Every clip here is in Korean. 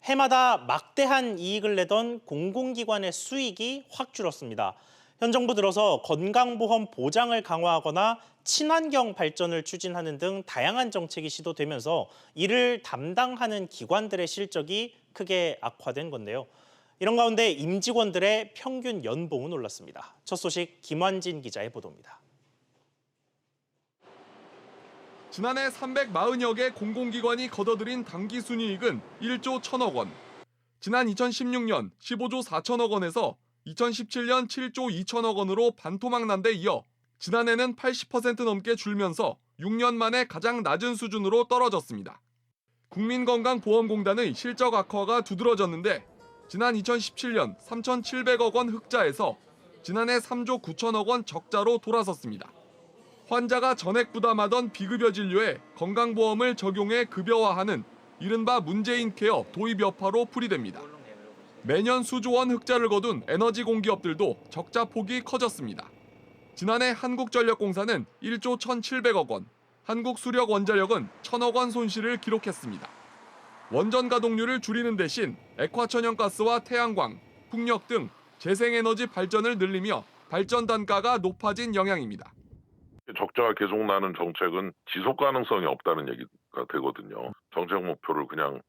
해마다 막대한 이익을 내던 공공기관의 수익이 확 줄었습니다. 현 정부 들어서 건강보험 보장을 강화하거나 친환경 발전을 추진하는 등 다양한 정책이 시도되면서 이를 담당하는 기관들의 실적이 크게 악화된 건데요. 이런 가운데 임직원들의 평균 연봉은 올랐습니다. 첫 소식 김환진 기자의 보도입니다. 지난해 340여 개 공공기관이 거둬들인 당기순이익은 1조 1천억 원. 지난 2016년 15조 4천억 원에서 2017년 7조 2천억 원으로 반토막 난 데 이어 지난해는 80% 넘게 줄면서 6년 만에 가장 낮은 수준으로 떨어졌습니다. 국민건강보험공단의 실적 악화가 두드러졌는데 지난 2017년 3,700억 원 흑자에서 지난해 3조 9천억 원 적자로 돌아섰습니다. 환자가 전액 부담하던 비급여 진료에 건강보험을 적용해 급여화하는 이른바 문재인 케어 도입 여파로 풀이됩니다. 매년 수조 원 흑자를 거둔 에너지 공기업들도 적자 폭이 커졌습니다. 지난해 한국전력공사는 1조 1,700억 원, 한국수력원자력은 1,000억 원 손실을 기록했습니다. 원전 가동률을 줄이는 대신 액화천연가스와 태양광, 풍력 등 재생에너지 발전을 늘리며 발전 단가가 높아진 영향입니다. 적자가 계속 나는 정책은 지속 가능성이 없다는 얘기가 되거든요. 정책 목표를 그냥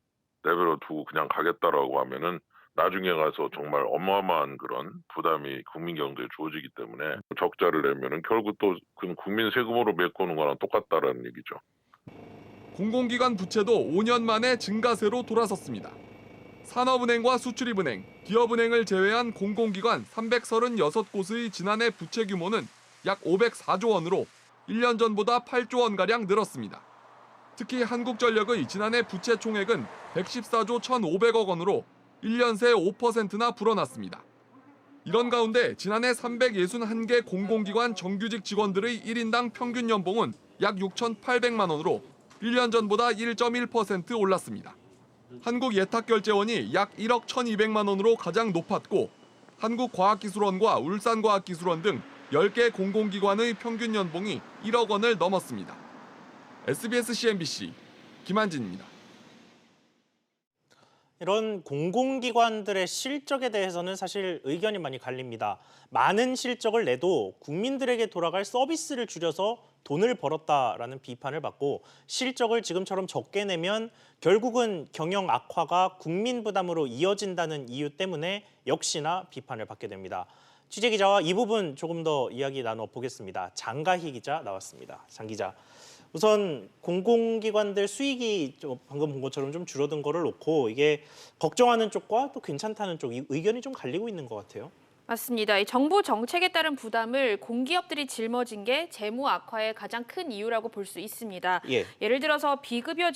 내버려 두고 그냥 가겠다라고 하면은 나중에 가서 정말 어마어마한 그런 부담이 국민 경제에 주어지기 때문에 적자를 내면은 결국 또 그 국민 세금으로 메꾸는 거랑 똑같다라는 얘기죠. 공공기관 부채도 5년 만에 증가세로 돌아섰습니다. 산업은행과 수출입은행, 기업은행을 제외한 공공기관 336곳의 지난해 부채 규모는 약 504조 원으로 1년 전보다 8조 원가량 늘었습니다. 특히 한국전력의 지난해 부채 총액은 114조 1,500억 원으로 1년 새 5%나 불어났습니다. 이런 가운데 지난해 361개 공공기관 정규직 직원들의 1인당 평균 연봉은 약 6,800만 원으로 1년 전보다 1.1% 올랐습니다. 한국예탁결제원이 약 1억 1,200만 원으로 가장 높았고 한국과학기술원과 울산과학기술원 등 10개 공공기관의 평균 연봉이 1억 원을 넘었습니다. SBS CNBC 김한진입니다. 이런 공공기관들의 실적에 대해서는 사실 의견이 많이 갈립니다. 많은 실적을 내도 국민들에게 돌아갈 서비스를 줄여서 돈을 벌었다라는 비판을 받고 실적을 지금처럼 적게 내면 결국은 경영 악화가 국민 부담으로 이어진다는 이유 때문에 역시나 비판을 받게 됩니다. 취재기자와 이 부분 조금 더 이야기 나눠보겠습니다. 장가희 기자 나왔습니다. 장 기자. 우선 공공기관들 수익이 방금 본 것처럼 좀 줄어든 거를 놓고 이게 걱정하는 쪽과 또 괜찮다는 쪽 의견이 좀 갈리고 있는 것 같아요. 맞습니다. 이 정부 정책에 따른 부담을 공기업들이 짊어진 게 재무 악화의 가장 큰 이유라고 볼 수 있습니다. 예를 들어서 비급여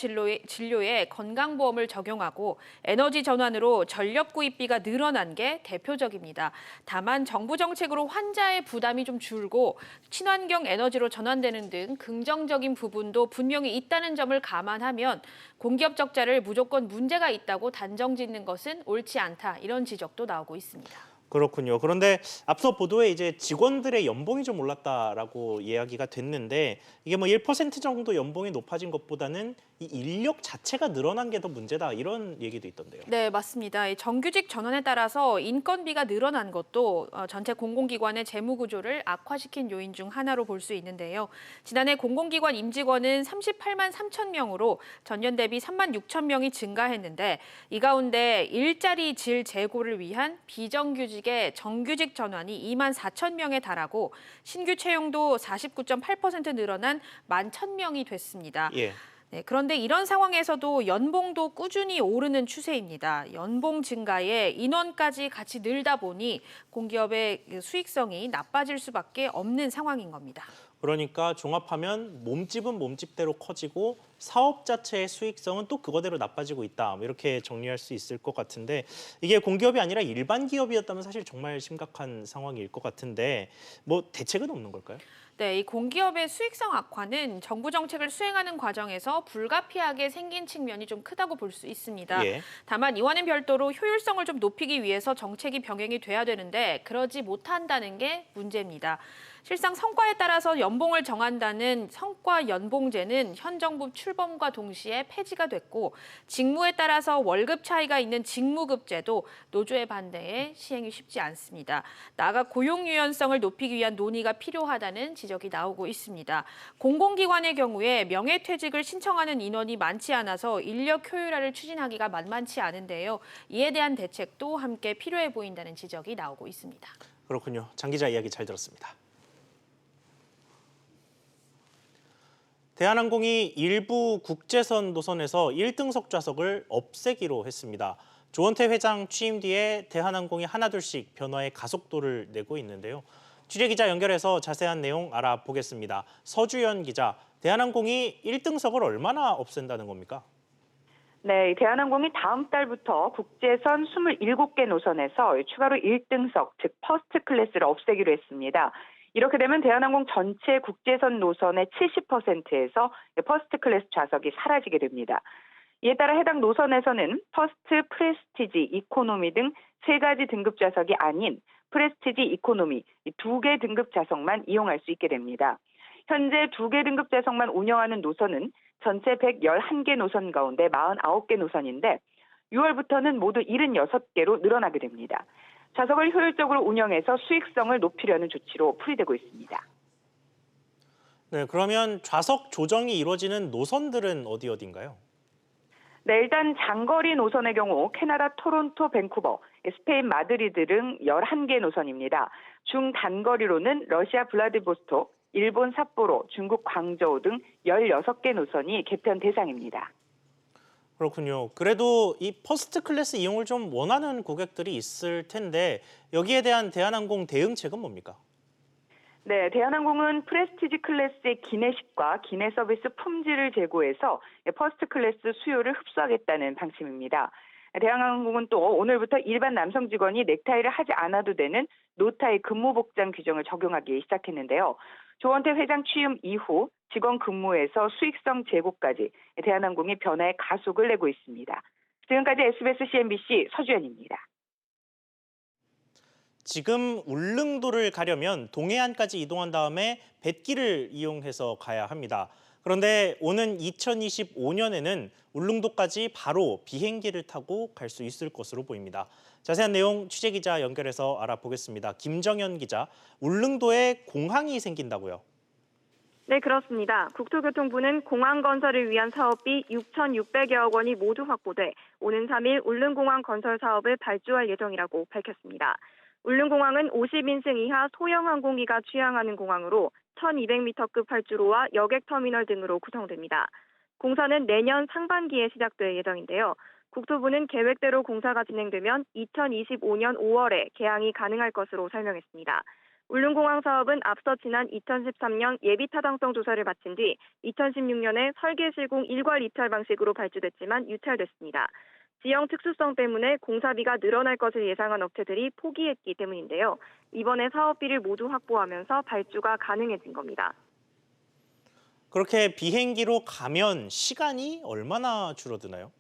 진료에 건강보험을 적용하고 에너지 전환으로 전력 구입비가 늘어난 게 대표적입니다. 다만 정부 정책으로 환자의 부담이 좀 줄고 친환경 에너지로 전환되는 등 긍정적인 부분도 분명히 있다는 점을 감안하면 공기업 적자를 무조건 문제가 있다고 단정짓는 것은 옳지 않다. 이런 지적도 나오고 있습니다. 그렇군요. 그런데 앞서 보도에 이제 직원들의 연봉이 좀 올랐다라고 이야기가 됐는데 이게 뭐 1% 정도 연봉이 높아진 것보다는 이 인력 자체가 늘어난 게 더 문제다 이런 얘기도 있던데요. 네, 맞습니다. 이 정규직 전환에 따라서 인건비가 늘어난 것도 전체 공공기관의 재무 구조를 악화시킨 요인 중 하나로 볼 수 있는데요. 지난해 공공기관 임직원은 38만 3천 명으로 전년 대비 3만 6천 명이 증가했는데 이 가운데 일자리 질 제고를 위한 비정규직의 정규직 전환이 2만 4천 명에 달하고 신규 채용도 49.8% 늘어난 1만 1천 명이 됐습니다. 네, 그런데 이런 상황에서도 연봉도 꾸준히 오르는 추세입니다. 연봉 증가에 인원까지 같이 늘다 보니 공기업의 수익성이 나빠질 수밖에 없는 상황인 겁니다. 그러니까 종합하면 몸집은 몸집대로 커지고 사업 자체의 수익성은 또 그거대로 나빠지고 있다. 이렇게 정리할 수 있을 것 같은데 이게 공기업이 아니라 일반 기업이었다면 사실 정말 심각한 상황일 것 같은데 뭐 대책은 없는 걸까요? 네, 이 공기업의 수익성 악화는 정부 정책을 수행하는 과정에서 불가피하게 생긴 측면이 좀 크다고 볼 수 있습니다. 다만 이와는 별도로 효율성을 좀 높이기 위해서 정책이 병행이 돼야 되는데 그러지 못한다는 게 문제입니다. 실상 성과에 따라서 연봉을 정한다는 성과 연봉제는 현 정부 출범과 동시에 폐지가 됐고 직무에 따라서 월급 차이가 있는 직무급제도 노조의 반대에 시행이 쉽지 않습니다. 나아가 고용 유연성을 높이기 위한 논의가 필요하다는 지적이 나오고 있습니다. 공공기관의 경우에 명예퇴직을 신청하는 인원이 많지 않아서 인력 효율화를 추진하기가 만만치 않은데요. 이에 대한 대책도 함께 필요해 보인다는 지적이 나오고 있습니다. 그렇군요. 장 기자 이야기 잘 들었습니다. 대한항공이 일부 국제선 노선에서 1등석 좌석을 없애기로 했습니다. 조원태 회장 취임 뒤에 대한항공이 하나둘씩 변화의 가속도를 내고 있는데요. 취재기자 연결해서 자세한 내용 알아보겠습니다. 서주연 기자, 대한항공이 1등석을 얼마나 없앤다는 겁니까? 네, 대한항공이 다음 달부터 국제선 27개 노선에서 추가로 1등석, 즉 퍼스트 클래스를 없애기로 했습니다. 이렇게 되면 대한항공 전체 국제선 노선의 70%에서 퍼스트 클래스 좌석이 사라지게 됩니다. 이에 따라 해당 노선에서는 퍼스트, 프레스티지, 이코노미 등 3가지 등급 좌석이 아닌 프레스티지, 이코노미 이 2개 등급 좌석만 이용할 수 있게 됩니다. 현재 2개 등급 좌석만 운영하는 노선은 전체 111개 노선 가운데 49개 노선인데 6월부터는 모두 76개로 늘어나게 됩니다. 좌석을 효율적으로 운영해서 수익성을 높이려는 조치로 풀이되고 있습니다. 네, 그러면 좌석 조정이 이루어지는 노선들은 어디인가요? 네, 일단 장거리 노선의 경우 캐나다 토론토, 밴쿠버, 스페인 마드리드 등 11개 노선입니다. 중단거리로는 러시아 블라디보스톡, 일본 삿포로, 중국 광저우 등 16개 노선이 개편 대상입니다. 그렇군요. 그래도 이 퍼스트 클래스 이용을 좀 원하는 고객들이 있을 텐데 여기에 대한 대한항공 대응책은 뭡니까? 네, 대한항공은 프레스티지 클래스의 기내식과 기내 서비스 품질을 제고해서 퍼스트 클래스 수요를 흡수하겠다는 방침입니다. 대한항공은 또 오늘부터 일반 남성 직원이 넥타이를 하지 않아도 되는 노타이 근무 복장 규정을 적용하기 시작했는데요. 조원태 회장 취임 이후 직원 근무에서 수익성 제고까지 대한항공이 변화에 가속을 내고 있습니다. 지금까지 SBS CNBC 서주연입니다. 지금 울릉도를 가려면 동해안까지 이동한 다음에 뱃길을 이용해서 가야 합니다. 그런데 오는 2025년에는 울릉도까지 바로 비행기를 타고 갈 수 있을 것으로 보입니다. 자세한 내용 취재기자 연결해서 알아보겠습니다. 김정현 기자, 울릉도에 공항이 생긴다고요? 네, 그렇습니다. 국토교통부는 공항 건설을 위한 사업비 6,600여억 원이 모두 확보돼 오는 3일 울릉공항 건설 사업을 발주할 예정이라고 밝혔습니다. 울릉공항은 50인승 이하 소형 항공기가 취항하는 공항으로 1,200m급 활주로와 여객터미널 등으로 구성됩니다. 공사는 내년 상반기에 시작될 예정인데요. 국토부는 계획대로 공사가 진행되면 2025년 5월에 개항이 가능할 것으로 설명했습니다. 울릉공항 사업은 앞서 지난 2013년 예비 타당성 조사를 마친 뒤 2016년에 설계 실공 일괄 입찰 방식으로 발주됐지만 유찰됐습니다. 지형 특수성 때문에 공사비가 늘어날 것을 예상한 업체들이 포기했기 때문인데요. 이번에 사업비를 모두 확보하면서 발주가 가능해진 겁니다. 그렇게 비행기로 가면 시간이 얼마나 줄어드나요?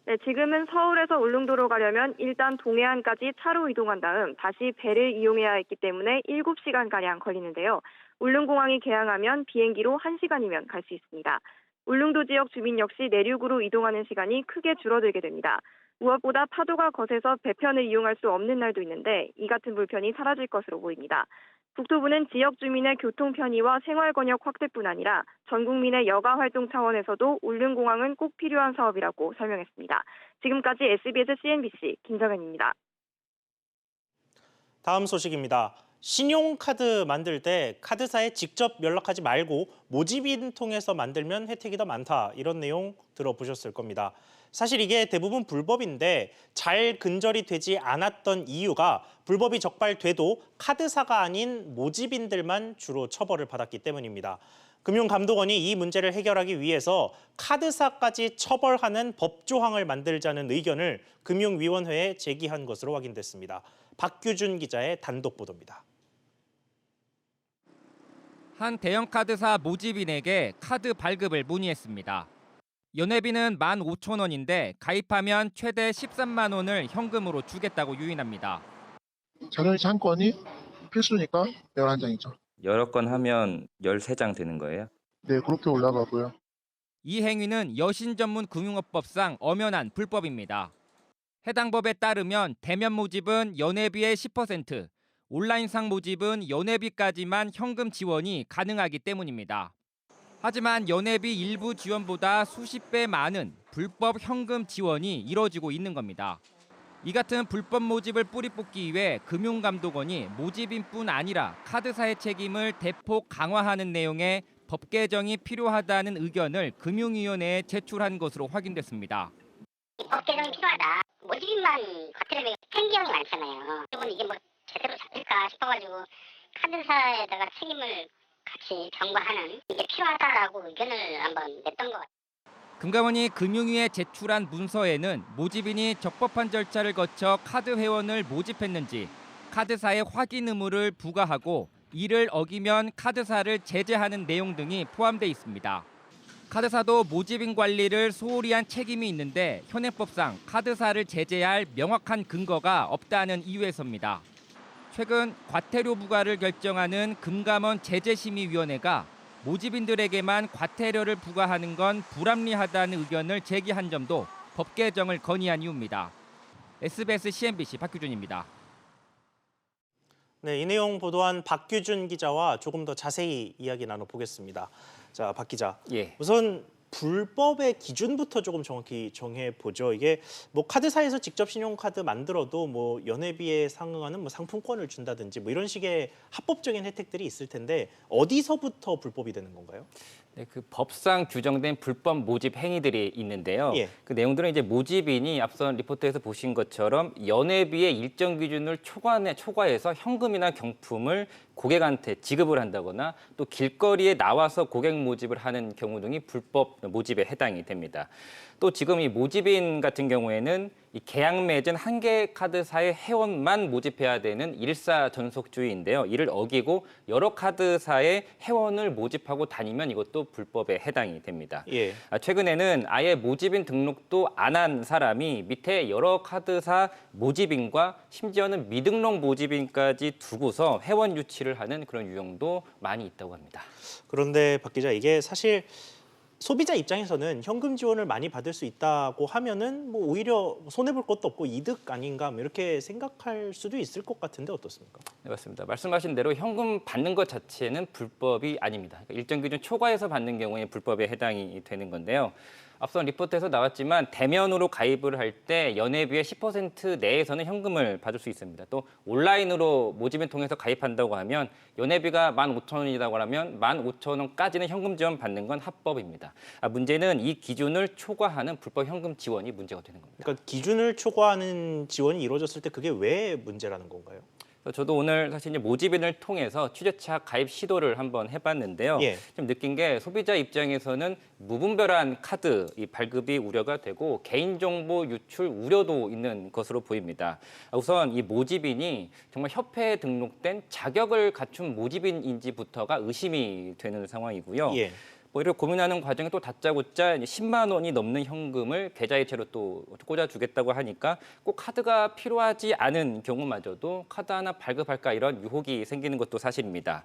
네, 지금은 서울에서 울릉도로 가려면 일단 동해안까지 차로 이동한 다음 다시 배를 이용해야 했기 때문에 7시간가량 걸리는데요. 울릉공항이 개항하면 비행기로 1시간이면 갈 수 있습니다. 울릉도 지역 주민 역시 내륙으로 이동하는 시간이 크게 줄어들게 됩니다. 무엇보다 파도가 거세서 배편을 이용할 수 없는 날도 있는데 이 같은 불편이 사라질 것으로 보입니다. 국토부는 지역 주민의 교통 편의와 생활 권역 확대뿐 아니라 전 국민의 여가 활동 차원에서도 울릉공항은 꼭 필요한 사업이라고 설명했습니다. 지금까지 SBS CNBC 김정현입니다. 다음 소식입니다. 신용카드 만들 때 카드사에 직접 연락하지 말고 모집인 통해서 만들면 혜택이 더 많다. 이런 내용 들어보셨을 겁니다. 사실 이게 대부분 불법인데 잘 근절이 되지 않았던 이유가 불법이 적발돼도 카드사가 아닌 모집인들만 주로 처벌을 받았기 때문입니다. 금융감독원이 이 문제를 해결하기 위해서 카드사까지 처벌하는 법조항을 만들자는 의견을 금융위원회에 제기한 것으로 확인됐습니다. 박규준 기자의 단독 보도입니다. 한 대형 카드사 모집인에게 카드 발급을 문의했습니다. 연회비는 15,000원인데 가입하면 최대 13만 원을 현금으로 주겠다고 유인합니다. 자동이체 한 건이 필수니까 11장이죠. 여러 건 하면 13장 되는 거예요? 네, 그렇게 올라가고요. 이 행위는 여신 전문 금융업법상 엄연한 불법입니다. 해당 법에 따르면 대면 모집은 연회비의 10%, 온라인상 모집은 연회비까지만 현금 지원이 가능하기 때문입니다. 하지만 연회비 일부 지원보다 수십 배 많은 불법 현금 지원이 이뤄지고 있는 겁니다. 이 같은 불법 모집을 뿌리 뽑기 위해 금융감독원이 모집인뿐 아니라 카드사의 책임을 대폭 강화하는 내용의 법 개정이 필요하다는 의견을 금융위원회에 제출한 것으로 확인됐습니다. 법 개정이 필요하다. 모집인만 과태료면 팽기형이 많잖아요. 이건 이게 뭐 제대로 잡힐까 싶어가지고 카드사에다가 책임을 같이 경과하는 이게 필요하다라고 의견을 한번 냈던 것 같아요. 금감원이 금융위에 제출한 문서에는 모집인이 적법한 절차를 거쳐 카드 회원을 모집했는지 카드사에 확인 의무를 부과하고 이를 어기면 카드사를 제재하는 내용 등이 포함돼 있습니다. 카드사도 모집인 관리를 소홀히 한 책임이 있는데 현행법상 카드사를 제재할 명확한 근거가 없다는 이유에서입니다. 최근 과태료 부과를 결정하는 금감원 제재심의위원회가 모집인들에게만 과태료를 부과하는 건 불합리하다는 의견을 제기한 점도 법 개정을 건의한 이유입니다. SBS CNBC 박규준입니다. 네, 이 내용 보도한 박규준 기자와 조금 더 자세히 이야기 나눠보겠습니다. 자, 박 기자. 예. 우선 불법의 기준부터 조금 정확히 정해보죠. 이게 뭐 카드사에서 직접 신용카드 만들어도 뭐 연회비에 상응하는 뭐 상품권을 준다든지 뭐 이런 식의 합법적인 혜택들이 있을 텐데 어디서부터 불법이 되는 건가요? 네, 그 법상 규정된 불법 모집 행위들이 있는데요. 예. 그 내용들은 이제 모집인이 앞선 리포트에서 보신 것처럼 연회비의 일정 기준을 초과해서 현금이나 경품을 고객한테 지급을 한다거나 또 길거리에 나와서 고객 모집을 하는 경우 등이 불법 모집에 해당이 됩니다. 또 지금 이 모집인 같은 경우에는 이 계약 맺은 한 개 카드사의 회원만 모집해야 되는 일사전속주의인데요. 이를 어기고 여러 카드사의 회원을 모집하고 다니면 이것도 불법에 해당이 됩니다. 예. 최근에는 아예 모집인 등록도 안 한 사람이 밑에 여러 카드사 모집인과 심지어는 미등록 모집인까지 두고서 회원 유치를 하는 그런 유형도 많이 있다고 합니다. 그런데 박 기자, 이게 사실 소비자 입장에서는 현금 지원을 많이 받을 수 있다고 하면은 뭐 오히려 손해볼 것도 없고 이득 아닌가 뭐 이렇게 생각할 수도 있을 것 같은데 어떻습니까? 네, 맞습니다. 말씀하신 대로 현금 받는 것 자체는 불법이 아닙니다. 그러니까 일정 기준 초과해서 받는 경우에 불법에 해당이 되는 건데요. 앞선 리포트에서 나왔지만 대면으로 가입을 할 때 연회비의 10% 내에서는 현금을 받을 수 있습니다. 또 온라인으로 모집인 통해서 가입한다고 하면 연회비가 15,000원이라고 하면 15,000원까지는 현금 지원 받는 건 합법입니다. 문제는 이 기준을 초과하는 불법 현금 지원이 문제가 되는 겁니다. 그러니까 기준을 초과하는 지원이 이루어졌을 때 그게 왜 문제라는 건가요? 저도 오늘 사실 이제 모집인을 통해서 취재차 가입 시도를 한번 해봤는데요. 예. 좀 느낀 게 소비자 입장에서는 무분별한 카드 이 발급이 우려가 되고 개인정보 유출 우려도 있는 것으로 보입니다. 우선 이 모집인이 정말 협회에 등록된 자격을 갖춘 모집인인지부터가 의심이 되는 상황이고요. 예. 뭐 이를 고민하는 과정에 또 다짜고짜 10만 원이 넘는 현금을 계좌이체로 또 꽂아주겠다고 하니까 꼭 카드가 필요하지 않은 경우마저도 카드 하나 발급할까 이런 유혹이 생기는 것도 사실입니다.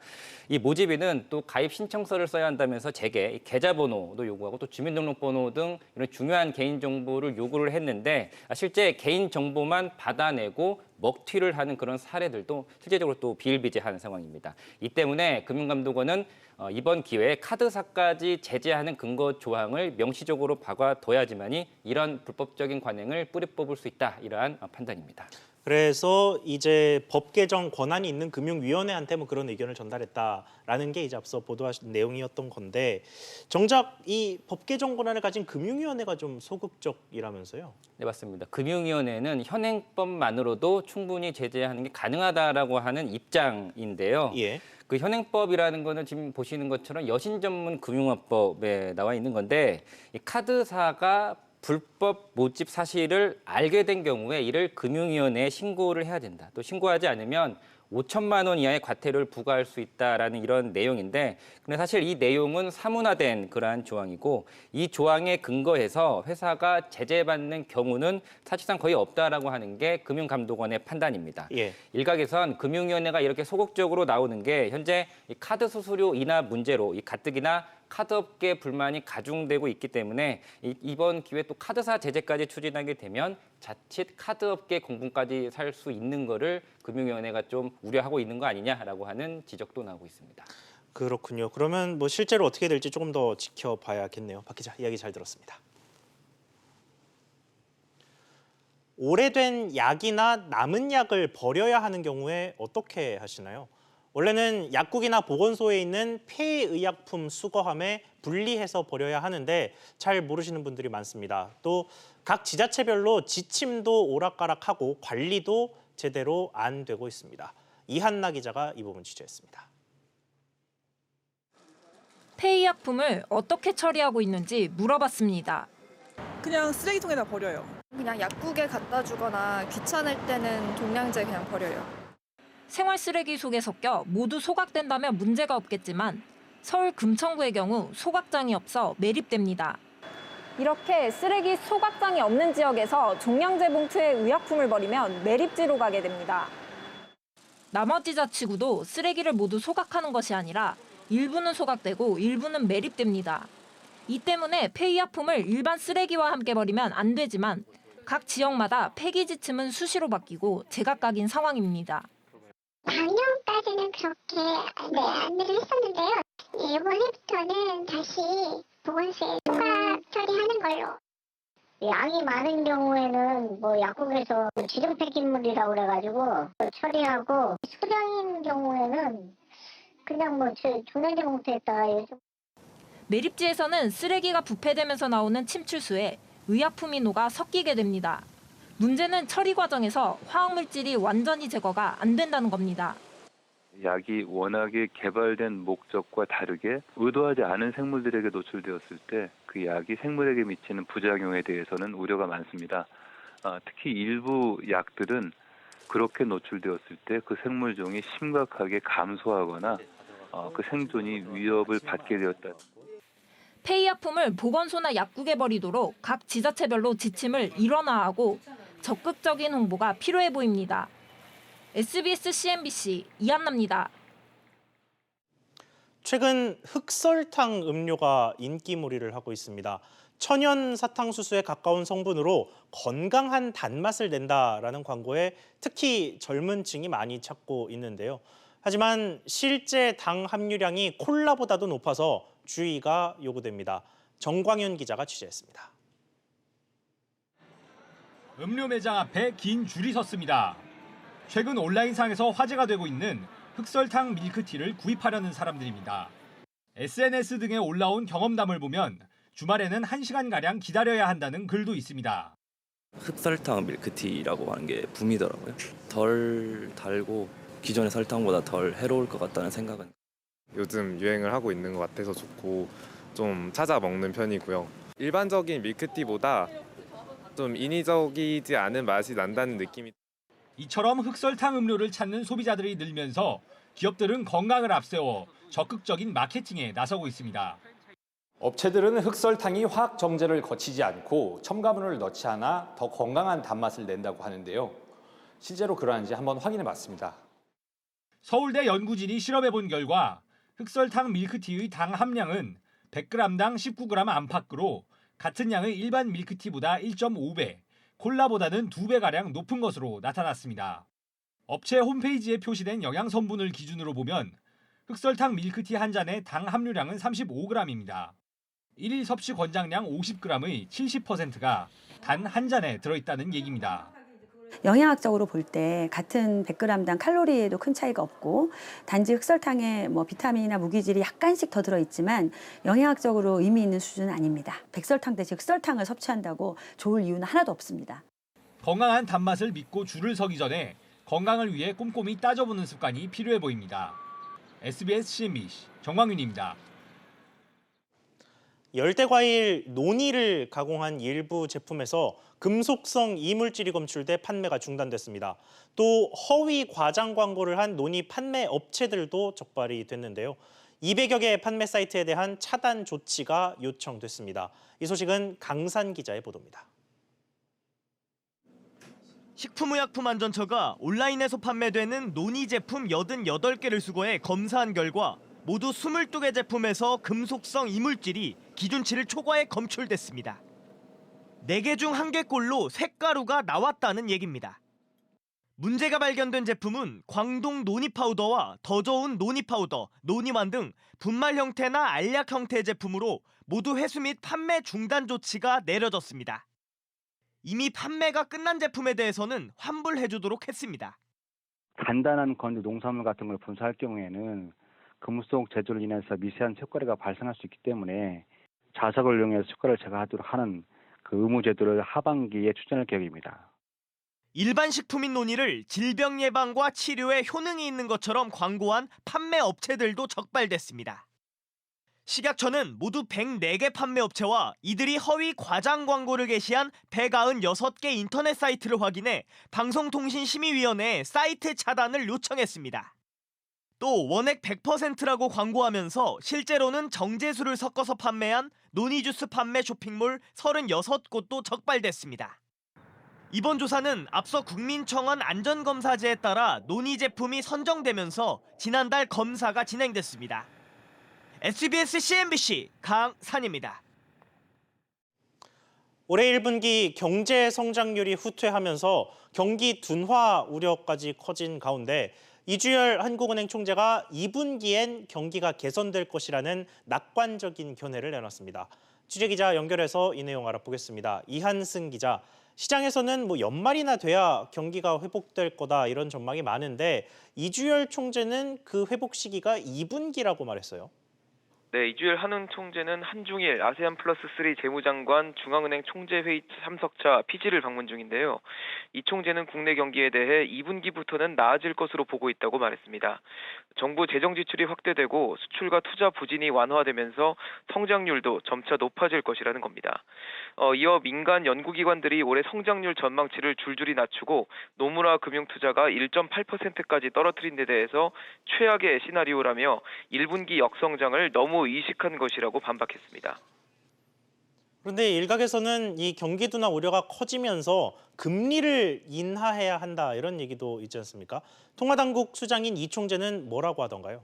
이 모집인은 또 가입 신청서를 써야 한다면서 제게 계좌번호도 요구하고 또 주민등록번호 등 이런 중요한 개인정보를 요구를 했는데 실제 개인정보만 받아내고 먹튀를 하는 그런 사례들도 실제적으로 또 비일비재한 상황입니다. 이 때문에 금융감독원은 이번 기회에 카드사까지 제재하는 근거 조항을 명시적으로 박아둬야지만이 이런 불법적인 관행을 뿌리 뽑을 수 있다. 이러한 판단입니다. 그래서 이제 법 개정 권한이 있는 금융위원회한테 뭐 그런 의견을 전달했다라는 게 이제 앞서 보도하신 내용이었던 건데 정작 이 법 개정 권한을 가진 금융위원회가 좀 소극적이라면서요? 네, 맞습니다. 금융위원회는 현행법만으로도 충분히 제재하는 게 가능하다라고 하는 입장인데요. 예. 그 현행법이라는 거는 지금 보시는 것처럼 여신 전문 금융업법에 나와 있는 건데 이 카드사가 불법 모집 사실을 알게 된 경우에 이를 금융위원회에 신고를 해야 된다. 또 신고하지 않으면 5천만 원 이하의 과태료를 부과할 수 있다라는 이런 내용인데, 근데 사실 이 내용은 사문화된 그러한 조항이고, 이 조항에 근거해서 회사가 제재받는 경우는 사실상 거의 없다라고 하는 게 금융감독원의 판단입니다. 예. 일각에선 금융위원회가 이렇게 소극적으로 나오는 게 현재 이 카드 수수료 인하 문제로 이 가뜩이나 카드업계 불만이 가중되고 있기 때문에 이번 기회에 또 카드사 제재까지 추진하게 되면 자칫 카드업계 공분까지 살 수 있는 거를 금융위원회가 좀 우려하고 있는 거 아니냐라고 하는 지적도 나오고 있습니다. 그렇군요. 그러면 뭐 실제로 어떻게 될지 조금 더 지켜봐야겠네요. 박 기자, 이야기 잘 들었습니다. 오래된 약이나 남은 약을 버려야 하는 경우에 어떻게 하시나요? 원래는 약국이나 보건소에 있는 폐의약품 수거함에 분리해서 버려야 하는데 잘 모르시는 분들이 많습니다. 또 각 지자체별로 지침도 오락가락하고 관리도 제대로 안 되고 있습니다. 이한나 기자가 이 부분 취재했습니다. 폐의약품을 어떻게 처리하고 있는지 물어봤습니다. 그냥 쓰레기통에다 버려요. 그냥 약국에 갖다 주거나 귀찮을 때는 동량제 그냥 버려요. 생활 쓰레기 속에 섞여 모두 소각된다면 문제가 없겠지만 서울 금천구의 경우 소각장이 없어 매립됩니다. 이렇게 쓰레기 소각장이 없는 지역에서 종량제 봉투에 의약품을 버리면 매립지로 가게 됩니다. 나머지 자치구도 쓰레기를 모두 소각하는 것이 아니라 일부는 소각되고 일부는 매립됩니다. 이 때문에 폐의약품을 일반 쓰레기와 함께 버리면 안 되지만 각 지역마다 폐기 지침은 수시로 바뀌고 제각각인 상황입니다. 작년까지는 그렇게 안내를 했었는데요. 이번에부터는 다시 보건소에 소각 처리하는 걸로. 양이 많은 경우에는 뭐 약국에서 지정 폐기물이라고 그래가지고 처리하고, 소량인 경우에는 그냥 뭐 종량제 봉투에다가 요즘. 매립지에서는 쓰레기가 부패되면서 나오는 침출수에 의약품이 녹아 섞이게 됩니다. 문제는 처리 과정에서 화학물질이 완전히 제거가 안 된다는 겁니다. 약이 워낙에 개발된 목적과 다르게 의도하지 않은 생물들에게 노출되었을 때 그 약이 생물에게 미치는 부작용에 대해서는 우려가 많습니다. 특히 일부 약들은 그렇게 노출되었을 때 그 생물종이 심각하게 감소하거나 그 생존이 위협을 받게 되었다. 폐의약품을 보건소나 약국에 버리도록 각 지자체별로 지침을 일원화하고 적극적인 홍보가 필요해 보입니다. SBS CNBC 이한나입니다. 최근 흑설탕 음료가 인기몰이를 하고 있습니다. 천연 사탕수수에 가까운 성분으로 건강한 단맛을 낸다라는 광고에 특히 젊은 층이 많이 찾고 있는데요. 하지만 실제 당 함유량이 콜라보다도 높아서 주의가 요구됩니다. 정광윤 기자가 취재했습니다. 음료 매장 앞에 긴 줄이 섰습니다. 최근 온라인상에서 화제가 되고 있는 흑설탕 밀크티를 구입하려는 사람들입니다. SNS 등에 올라온 경험담을 보면 주말에는 1시간가량 기다려야 한다는 글도 있습니다. 흑설탕 밀크티라고 하는 게 붐이더라고요. 덜 달고 기존의 설탕보다 덜 해로울 것 같다는 생각은. 요즘 유행을 하고 있는 것 같아서 좋고 좀 찾아 먹는 편이고요. 일반적인 밀크티보다 좀 인위적이지 않은 맛이 난다는 느낌이. 이처럼 흑설탕 음료를 찾는 소비자들이 늘면서 기업들은 건강을 앞세워 적극적인 마케팅에 나서고 있습니다. 업체들은 흑설탕이 화학 정제를 거치지 않고 첨가물을 넣지 않아 더 건강한 단맛을 낸다고 하는데요. 실제로 그러한지 한번 확인해 봤습니다. 서울대 연구진이 실험해본 결과 흑설탕 밀크티의 당 함량은 100g당 19g 안팎으로 같은 양의 일반 밀크티보다 1.5배, 콜라보다는 2배가량 높은 것으로 나타났습니다. 업체 홈페이지에 표시된 영양 성분을 기준으로 보면 흑설탕 밀크티 한 잔의 당 함유량은 35g입니다. 1일 섭취 권장량 50g의 70%가 단 한 잔에 들어있다는 얘기입니다. 영양학적으로 볼 때 같은 100g당 칼로리에도 큰 차이가 없고 단지 흑설탕에 비타민이나 무기질이 약간씩 더 들어있지만 영양학적으로 의미 있는 수준은 아닙니다. 백설탕 대신 흑설탕을 섭취한다고 좋을 이유는 하나도 없습니다. 건강한 단맛을 믿고 줄을 서기 전에 건강을 위해 꼼꼼히 따져보는 습관이 필요해 보입니다. SBS CNBC 정광윤입니다. 열대과일 논이를 가공한 일부 제품에서 금속성 이물질이 검출돼 판매가 중단됐습니다. 또 허위 과장 광고를 한 논이 판매 업체들도 적발이 됐는데요. 200여 개의 판매 사이트에 대한 차단 조치가 요청됐습니다. 이 소식은 강산 기자의 보도입니다. 식품의약품안전처가 온라인에서 판매되는 논이 제품 88개를 수거해 검사한 결과 모두 22개 제품에서 금속성 이물질이 기준치를 초과해 검출됐습니다. 4개 중 1개꼴로 색가루가 나왔다는 얘기입니다. 문제가 발견된 제품은 광동 노니 파우더와 더 좋은 노니 파우더, 노니만 등 분말 형태나 알약 형태의 제품으로 모두 회수 및 판매 중단 조치가 내려졌습니다. 이미 판매가 끝난 제품에 대해서는 환불해주도록 했습니다. 간단한 건조 농산물 같은 걸 분사할 경우에는 금속 제조로 인해서 미세한 쇳가루가 발생할 수 있기 때문에 자석을 이용해서 쇳가루를 제거하도록 하는 그 의무 제도를 하반기에 추진할 계획입니다. 일반 식품인 논이를 질병 예방과 치료에 효능이 있는 것처럼 광고한 판매 업체들도 적발됐습니다. 식약처는 모두 104개 판매 업체와 이들이 허위 과장 광고를 게시한 196개 인터넷 사이트를 확인해 방송통신심의위원회에 사이트 차단을 요청했습니다. 또 원액 100%라고 광고하면서 실제로는 정제수를 섞어서 판매한 논이주스 판매 쇼핑몰 36곳도 적발됐습니다. 이번 조사는 앞서 국민청원 안전검사제에 따라 논이 제품이 선정되면서 지난달 검사가 진행됐습니다. SBS CNBC 강산입니다. 올해 1분기 경제 성장률이 후퇴하면서 경기 둔화 우려까지 커진 가운데 이주열 한국은행 총재가 2분기엔 경기가 개선될 것이라는 낙관적인 견해를 내놨습니다. 취재기자 연결해서 이 내용 알아보겠습니다. 이한승 기자, 시장에서는 연말이나 돼야 경기가 회복될 거다 이런 전망이 많은데 이주열 총재는 그 회복 시기가 2분기라고 말했어요. 네, 이주열 한은 총재는 한중일 아세안 플러스 3 재무장관 중앙은행 총재회의 참석차 피지를 방문 중인데요. 이 총재는 국내 경기에 대해 2분기부터는 나아질 것으로 보고 있다고 말했습니다. 정부 재정 지출이 확대되고 수출과 투자 부진이 완화되면서 성장률도 점차 높아질 것이라는 겁니다. 이어 민간 연구기관들이 올해 성장률 전망치를 줄줄이 낮추고 노무라 금융투자가 1.8%까지 떨어뜨린 데 대해서 최악의 시나리오라며 1분기 역성장을 너무 의식한 것이라고 반박했습니다. 그런데 일각에서는 이 경기 둔화 우려가 커지면서 금리를 인하해야 한다 이런 얘기도 있지 않습니까? 통화당국 수장인 이 총재는 뭐라고 하던가요?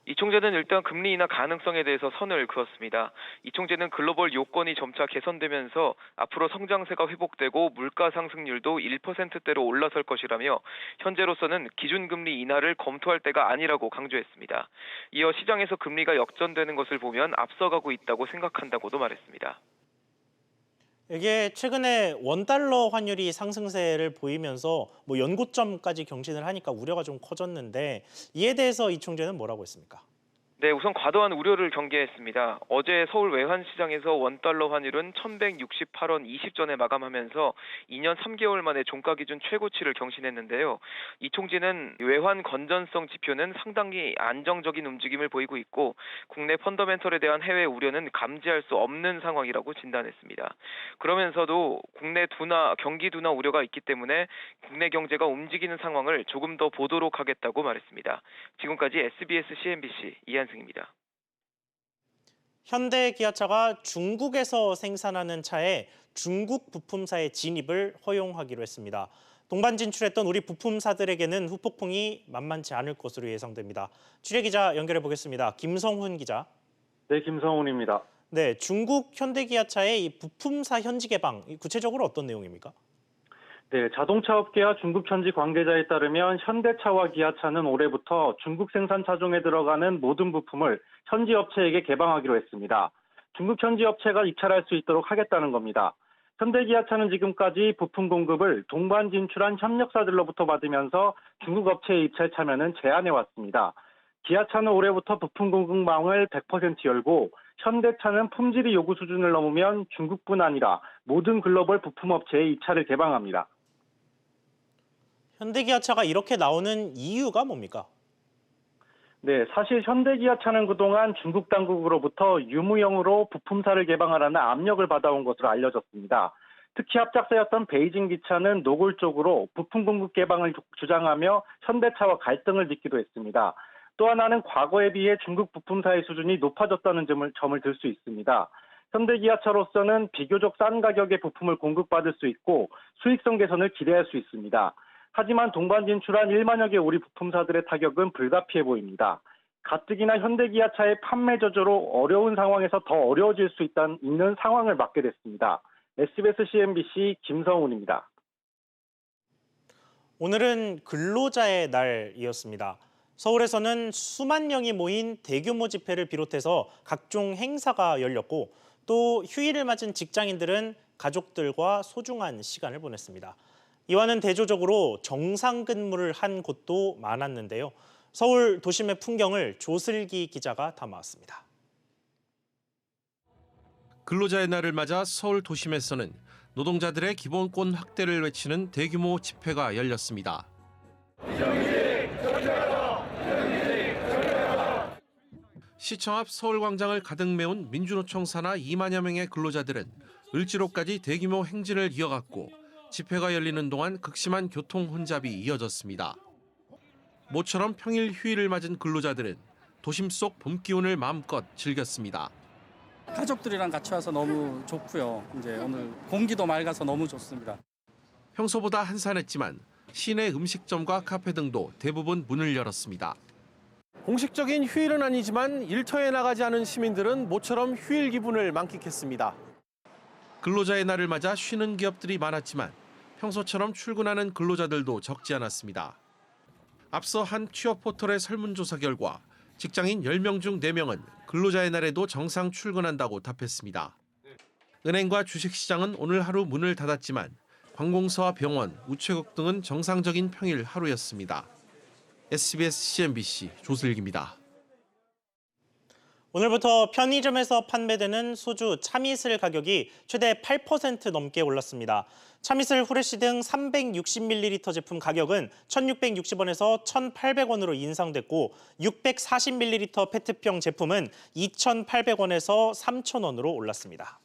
이 총재는 일단 금리 인하 가능성에 대해서 선을 그었습니다. 이 총재는 글로벌 요건이 점차 개선되면서 앞으로 성장세가 회복되고 물가 상승률도 1%대로 올라설 것이라며 현재로서는 기준금리 인하를 검토할 때가 아니라고 강조했습니다. 이어 시장에서 금리가 역전되는 것을 보면 앞서가고 있다고 생각한다고도 말했습니다. 이게 최근에 원달러 환율이 상승세를 보이면서 연고점까지 경신을 하니까 우려가 좀 커졌는데 이에 대해서 이 총재는 뭐라고 했습니까? 네, 우선 과도한 우려를 경계했습니다. 어제 서울 외환시장에서 원달러 환율은 1168원 20전에 마감하면서 2년 3개월 만에 종가 기준 최고치를 경신했는데요. 이 총재는 외환 건전성 지표는 상당히 안정적인 움직임을 보이고 있고 국내 펀더멘털에 대한 해외 우려는 감지할 수 없는 상황이라고 진단했습니다. 그러면서도 국내 경기 둔화 우려가 있기 때문에 국내 경제가 움직이는 상황을 조금 더 보도록 하겠다고 말했습니다. 지금까지 SBS CNBC 이한승입니다. 현대기아차가 중국에서 생산하는 차에 중국 부품사의 진입을 허용하기로 했습니다. 동반 진출했던 우리 부품사들에게는 후폭풍이 만만치 않을 것으로 예상됩니다. 취재기자 연결해 보겠습니다. 김성훈 기자. 네, 김성훈입니다. 네, 중국 현대기아차의 이 부품사 현지 개방, 구체적으로 어떤 내용입니까? 네, 자동차 업계와 중국 현지 관계자에 따르면 현대차와 기아차는 올해부터 중국 생산 차종에 들어가는 모든 부품을 현지 업체에게 개방하기로 했습니다. 중국 현지 업체가 입찰할 수 있도록 하겠다는 겁니다. 현대기아차는 지금까지 부품 공급을 동반 진출한 협력사들로부터 받으면서 중국 업체의 입찰 참여는 제한해 왔습니다. 기아차는 올해부터 부품 공급망을 100% 열고 현대차는 품질이 요구 수준을 넘으면 중국뿐 아니라 모든 글로벌 부품 업체의 입찰을 개방합니다. 현대기아차가 이렇게 나오는 이유가 뭡니까? 네, 사실 현대기아차는 그동안 중국 당국으로부터 유무형으로 부품사를 개방하라는 압력을 받아온 것으로 알려졌습니다. 특히 합작사였던 베이징 기차는 노골적으로 부품 공급 개방을 주장하며 현대차와 갈등을 빚기도 했습니다. 또 하나는 과거에 비해 중국 부품사의 수준이 높아졌다는 점을 들 수 있습니다. 현대기아차로서는 비교적 싼 가격의 부품을 공급받을 수 있고 수익성 개선을 기대할 수 있습니다. 하지만 동반 진출한 1만여 개 우리 부품사들의 타격은 불가피해 보입니다. 가뜩이나 현대기아차의 판매 저조로 어려운 상황에서 더 어려워질 수 있는 상황을 맞게 됐습니다. SBS CNBC 김성훈입니다. 오늘은 근로자의 날이었습니다. 서울에서는 수만 명이 모인 대규모 집회를 비롯해서 각종 행사가 열렸고 또 휴일을 맞은 직장인들은 가족들과 소중한 시간을 보냈습니다. 이와는 대조적으로 정상 근무를 한 곳도 많았는데요. 서울 도심의 풍경을 조슬기 기자가 담아왔습니다. 근로자의 날을 맞아 서울 도심에서는 노동자들의 기본권 확대를 외치는 대규모 집회가 열렸습니다. 시청 앞 서울광장을 가득 메운 민주노총 산하 2만여 명의 근로자들은 을지로까지 대규모 행진을 이어갔고 집회가 열리는 동안 극심한 교통 혼잡이 이어졌습니다. 모처럼 평일 휴일을 맞은 근로자들은 도심 속 봄 기운을 마음껏 즐겼습니다. 가족들이랑 같이 와서 너무 좋고요. 이제 오늘 공기도 맑아서 너무 좋습니다. 평소보다 한산했지만 시내 음식점과 카페 등도 대부분 문을 열었습니다. 공식적인 휴일은 아니지만 일터에 나가지 않은 시민들은 모처럼 휴일 기분을 만끽했습니다. 근로자의 날을 맞아 쉬는 기업들이 많았지만 평소처럼 출근하는 근로자들도 적지 않았습니다. 앞서 한 취업 포털의 설문조사 결과 직장인 10명 중 4명은 근로자의 날에도 정상 출근한다고 답했습니다. 은행과 주식시장은 오늘 하루 문을 닫았지만 관공서와 병원, 우체국 등은 정상적인 평일 하루였습니다. SBS CNBC 조슬기입니다. 오늘부터 편의점에서 판매되는 소주 참이슬 가격이 최대 8% 넘게 올랐습니다. 참이슬 후레쉬 등 360ml 제품 가격은 1,660원에서 1,800원으로 인상됐고 640ml 페트병 제품은 2,800원에서 3,000원으로 올랐습니다.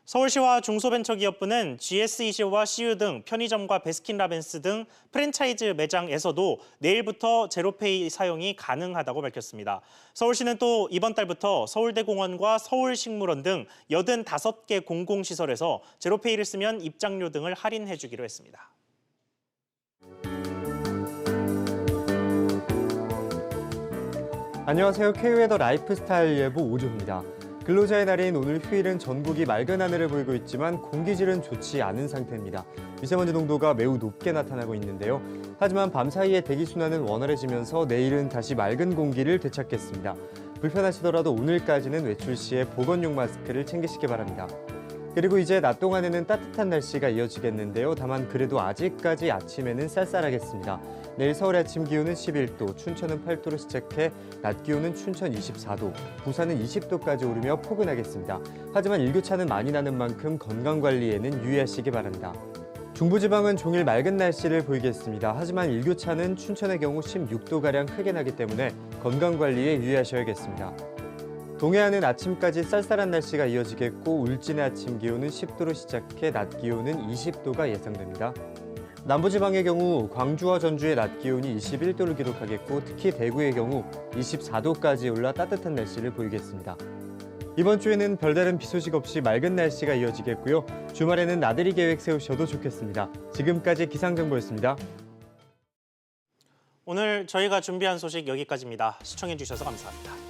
서울시와 중소벤처기업부는 GS24와 CU 등 편의점과 베스킨라빈스 등 프랜차이즈 매장에서도 내일부터 제로페이 사용이 가능하다고 밝혔습니다. 서울시는 또 이번 달부터 서울대공원과 서울식물원 등 85개 공공시설에서 제로페이를 쓰면 입장료 등을 할인해주기로 했습니다. 안녕하세요. K웨더 라이프스타일 예보 오주호입니다. 근로자의 날인 오늘 휴일은 전국이 맑은 하늘을 보이고 있지만 공기질은 좋지 않은 상태입니다. 미세먼지 농도가 매우 높게 나타나고 있는데요. 하지만 밤사이에 대기순환은 원활해지면서 내일은 다시 맑은 공기를 되찾겠습니다. 불편하시더라도 오늘까지는 외출 시에 보건용 마스크를 챙기시기 바랍니다. 그리고 이제 낮 동안에는 따뜻한 날씨가 이어지겠는데요. 다만 그래도 아직까지 아침에는 쌀쌀하겠습니다. 내일 서울의 아침 기온은 11도, 춘천은 8도로 시작해 낮 기온은 춘천 24도, 부산은 20도까지 오르며 포근하겠습니다. 하지만 일교차는 많이 나는 만큼 건강관리에는 유의하시기 바랍니다. 중부지방은 종일 맑은 날씨를 보이겠습니다. 하지만 일교차는 춘천의 경우 16도가량 크게 나기 때문에 건강관리에 유의하셔야겠습니다. 동해안은 아침까지 쌀쌀한 날씨가 이어지겠고 울진의 아침 기온은 10도로 시작해 낮 기온은 20도가 예상됩니다. 남부지방의 경우 광주와 전주의 낮 기온이 21도를 기록하겠고 특히 대구의 경우 24도까지 올라 따뜻한 날씨를 보이겠습니다. 이번 주에는 별다른 비 소식 없이 맑은 날씨가 이어지겠고요. 주말에는 나들이 계획 세우셔도 좋겠습니다. 지금까지 기상정보였습니다. 오늘 저희가 준비한 소식 여기까지입니다. 시청해주셔서 감사합니다.